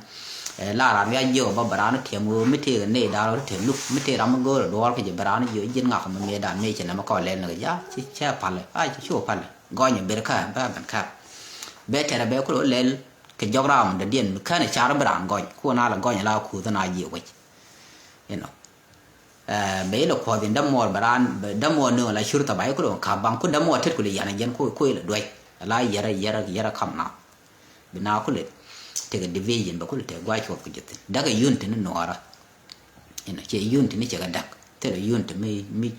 là làm cái nhiều bao bả nó thiệt mua mấy thế này đó nó thiệt lúc mấy thế ram go rồi đó cái gì bả nó nhiều dân ngọc mà mấy đàn mấy chuyện nó mà coi lên rồi giá chứ che phật lại ai chứ chua phật lại gọi những bề khác ba bản khác bé thế là bé có lên cái dọc ra mình điền cái này cha nó bẩn gọi khu nào là gọi nhà lao khu dân nào nhiều vậy bé là khoa tiền đâm mùa nữa là sửa tập bài có được cả bằng có đâm mùa thiết của liền dân cô là đuôi là giờ khăm nào bên nào có được thì cái division bao có được quay chuột cái gì đó cái unit nó nọ rồi chỉ unit nó chỉ cái đặc thế là unit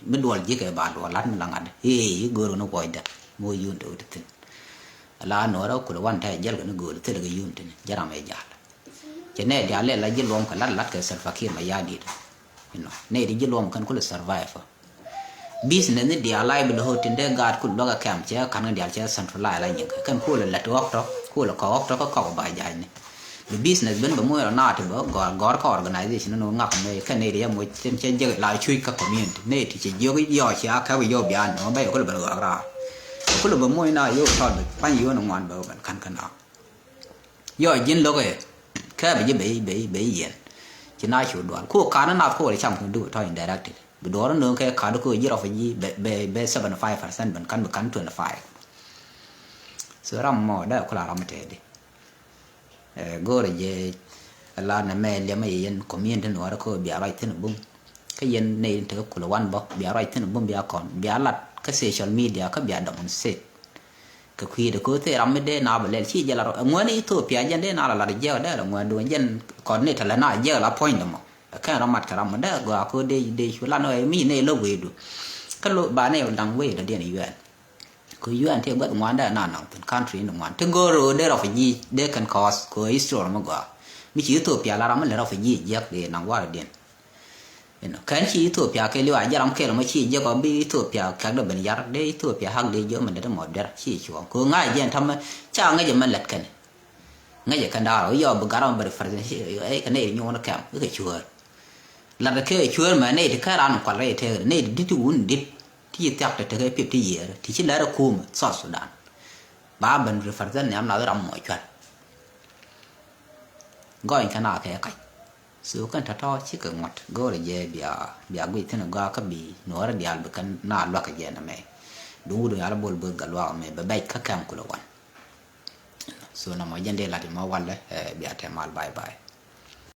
mới đuổi gì cái bà đuổi lăn là ngặt guru nó gọi đặc mua unit được là nó đó của quan thái giờ cái nó gửi tới cái unit này giờ làm gì cho nên để lại là chỉ luôn cái lát cái self fakir mà ya đi này đi chỉ luôn cái là survive business này để lại bên hồ trên đây gạt cũng đó cái camp chứ khăn cái để chứ centralize lại những cái khu là lật ốc đó khu là có cỏ bài dài này business bên bữa mua là nát thì bữa gọi có organization nó ngọc này cái này để mua trên giờ lại chui các community này thì chỉ vô cái do chỉ các cái vô biển nó bây giờ có là bữa ra có là bữa mua này vô thôi bao nhiêu nó ngoan bữa khăn nào do dính lúc cái bây giờ bị gì chỉ nói chủ đoàn khu cá nó nào khu để trong cũng đủ thôi directed bữa đó nó nương cái cá đó cứ gì đâu phải gì be 75% mình cắn 25 sữa ram mò đó có là ram thế đi gọi là gì là nè mẹ liam mày yên community nó đó có bị ai thế nó bung ka yen ne te ko wan bo bia right tin bom bia kon bia lat ka social media ka bia da mun se ka kui de ko te ram de na ba le chi jala ngwani Ethiopia jande na la je da la ngwan do jen kon ne tala na je la point mo ka ramat ka ram da go ko de chu la no mi ne lo we do ka lo ba ne dang we da de ni yuan ko yuan te ba ngwan da na na country no ngwan te go ro de refugee they can cause ko istro mo go mi chi Ethiopia la ram le refugee je de na wa de kan chi Ethiopia ke liwa jaram ke lo chi je ko bi Ethiopia ka do ben yar de Ethiopia hak de jo man de mo der chi chuo ko nga jen tham cha nga je man lat kan nga je kan da yo bu garam bar far e kan ne nyo na kam ke chuo la de ke chuo ma ne de ka ran ko le te ne di tu un dit ti tak te ke pip ti ye ti chi la ra kum so Sudan ba ban far zan ne am na ram mo chat goin kana ke kai su kan ta to chi ka ngot go le je bia gwi tin ga ka bi no ra dial be kan na lo ka je na me du du ya bol be ga lo me be bai ka kam ku lo wan so na mo jende la di mo wala bia te mal bye bye